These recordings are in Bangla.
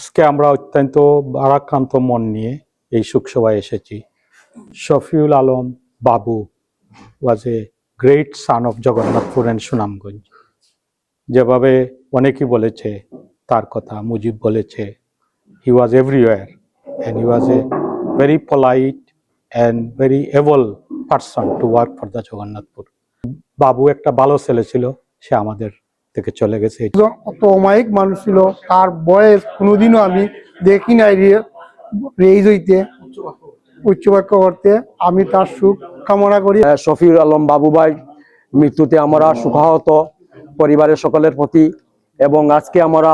আজকে আমরা অত্যন্ত ভারাক্রান্ত মন নিয়ে এই শোকসভায় এসেছি। Shafiul Alam Babu was a great son of Jagannathpur and Sunamganj. যেভাবে অনেকেই বলেছে তার কথা, মুজিব বলেছে, he was everywhere and he was a very polite and very able person to work for the Jagannathpur. Babu একটা ভালো ছেলে ছিল, সে আমাদের থেকে চলে গেছে। অত অমায়িক মানুষ ছিল, তার বয়স কোনোদিনও আমি দেখি নাই রেইজ হইতে, উচ্চবাক্য করতে। আমি তার সুখ কামনা করি। শফিউল আলম বাবু ভাই মৃত্যুতে আমরা শোকাহত পরিবারের সকলের প্রতি, এবং আজকে আমরা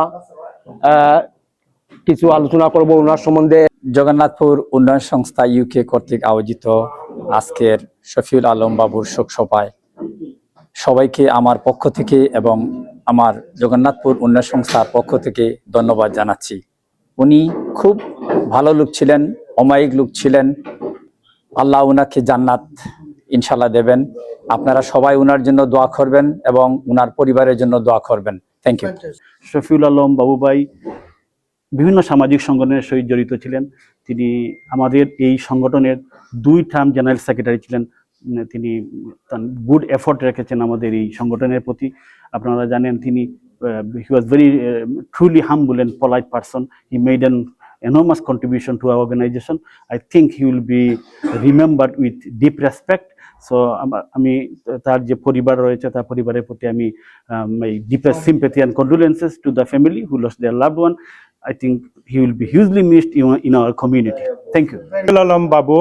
কিছু আলোচনা করব ওনার সম্বন্ধে। জগন্নাথপুর উন্নয়ন সংস্থা ইউকে কর্তৃক আয়োজিত আজকের শফিউল আলম বাবুর শোক সভায় সবাইকে আমার পক্ষ থেকে এবং আমার জগন্নাথপুর উন্নয়ন সংস্থার পক্ষ থেকে ধন্যবাদ জানাচ্ছি। উনি খুব ভালো লোক ছিলেন, অমায়িক লোক ছিলেন। আল্লাহ উনাকে জান্নাত ইনশাল্লাহ দেবেন। আপনারা সবাই উনার জন্য দোয়া করবেন এবং উনার পরিবারের জন্য দোয়া করবেন। Thank you. শফিউল আলম বাবু ভাই বিভিন্ন সামাজিক সংগঠনের সহিত জড়িত ছিলেন। তিনি আমাদের এই সংগঠনের 2 টার্ম জেনারেল সেক্রেটারি ছিলেন। তিনি গুড এফোর্ট রেখেছেন আমাদের এই সংগঠনের প্রতি। আপনারা জানেন তিনি he was very truly humble and polite person. He made an enormous contribution to our organization. I think he will be remembered with deep respect. So আমি তার যে পরিবার রয়েছে তার পরিবারের প্রতি আমি my deepest sympathy and condolences to the family who lost their loved one. I think he will be hugely missed in our community. Thank you. Shafiul Alam বাবু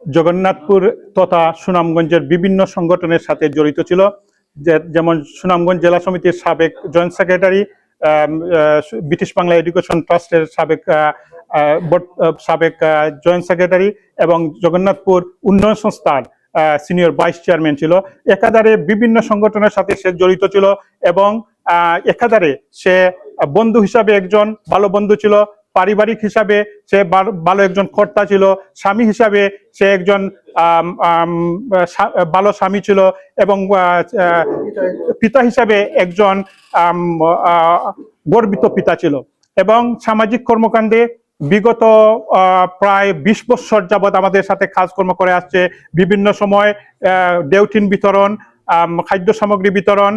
জগন্নাথপুর তথা সুনামগঞ্জের বিভিন্ন সংগঠনের সাথে জড়িত ছিল, যেমন সুনামগঞ্জ জেলা সমিতির সাবেক joint secretary, British Bangla education ট্রাস্টের সাবেক জয়েন্ট সেক্রেটারি এবং জগন্নাথপুর উন্নয়ন সংস্থার সিনিয়র ভাইস চেয়ারম্যান ছিল। একাধারে বিভিন্ন সংগঠনের সাথে সে জড়িত ছিল এবং একাধারে সে বন্ধু হিসাবে একজন ভালো বন্ধু ছিল, পারিবারিক হিসাবে সে ভালো একজন কর্তা ছিল, স্বামী হিসাবে সে একজন ভালো স্বামী ছিল এবং পিতা হিসাবে একজন গর্বিত পিতা ছিল। এবং সামাজিক কর্মকাণ্ডে বিগত প্রায় 20 বছর যাবৎ আমাদের সাথে কাজকর্ম করে আসছে। বিভিন্ন সময় ডেউটিন বিতরণ, খাদ্য সামগ্রী বিতরণ,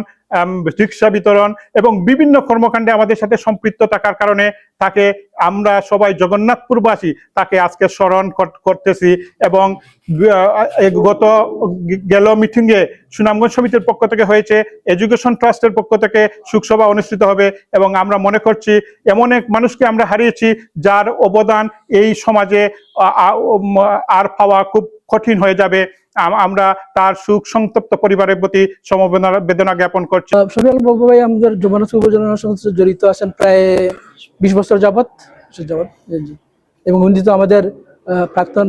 রিক্সা বিতরণ এবং বিভিন্ন কর্মকাণ্ডে আমাদের সাথে সম্পৃক্ত থাকার কারণে তাকে আমরা সবাই জগন্নাথপুরবাসী তাকে আজকে স্মরণ করতেছি। এবং গত গেল মিটিংয়ে সুনামগঞ্জ সমিতির পক্ষ থেকে হয়েছে, এডুকেশন ট্রাস্টের পক্ষ থেকে শোকসভা অনুষ্ঠিত হবে এবং আমরা মনে করছি এমন এক মানুষকে আমরা হারিয়েছি যার অবদান এই সমাজে আর পাওয়া খুব কঠিন হয়ে যাবে। আমরা তার সুখ সন্তপ্ত পরিবারের প্রতি সমবেদনা জ্ঞাপন করছি। শফিউল আলম বাবু ভাই আমাদের জগন্নাথপুর উপজেলার সাথে জড়িত আছেন প্রায় 20 বছর যাবৎ এবং উনি তো আমাদের প্রাক্তন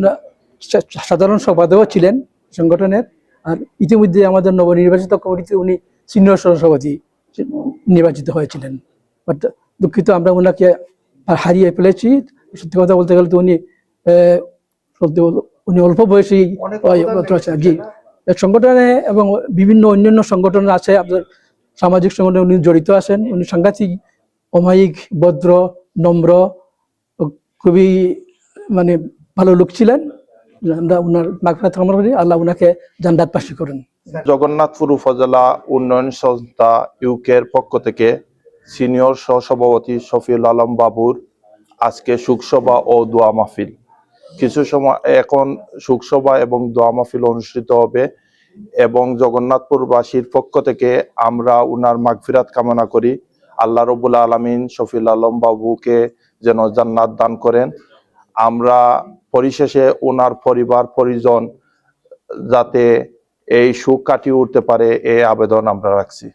সাধারণ সম্পাদকও ছিলেন সংগঠনের। আর ইতিমধ্যে আমাদের নবনির্বাচিত কমিটিতে উনি সিনিয়র সহসভাপতি নির্বাচিত হয়েছিলেন। বাট দুঃখিত, আমরা ওনাকে হারিয়ে ফেলেছি। সত্যি কথা বলতে গেলে তো উনি অল্প বয়সী জি সংগঠনে এবং বিভিন্ন অন্যান্য সংগঠন আছে, আপনার সামাজিক সংগঠনে উনি জড়িত আছেন। উনি সাংঘাতিক অমায়িক, ভদ্র, নম্র, খুবই ভালো লোক ছিলেন। আমরা উনার মাগফিরাত কামনা করি, আল্লাহ উনাকে জান্নাতবাসী করেন। জগন্নাথপুর উপজেলা উন্নয়ন সংস্থা ইউকের পক্ষ থেকে সিনিয়র সহসভাপতি শফিউল আলম বাবুর আজকে শোকসভা ও দোয়া মাহফিল। কিছু সময় এখন শোকসভা এবং দোয়া মাহফিল অনুষ্ঠিত হবে এবং জগন্নাথপুরবাসীর পক্ষ থেকে আমরা উনার মাগফিরাত কামনা করি। আল্লাহ রব্বুল আলামিন শফিউল আলম বাবুকে যেন জান্নাত দান করেন। আমরা পরিশেষে ওনার পরিবার পরিজন যাতে এই শোক কাটিয়ে উঠতে পারে এই আবেদন আমরা রাখছি।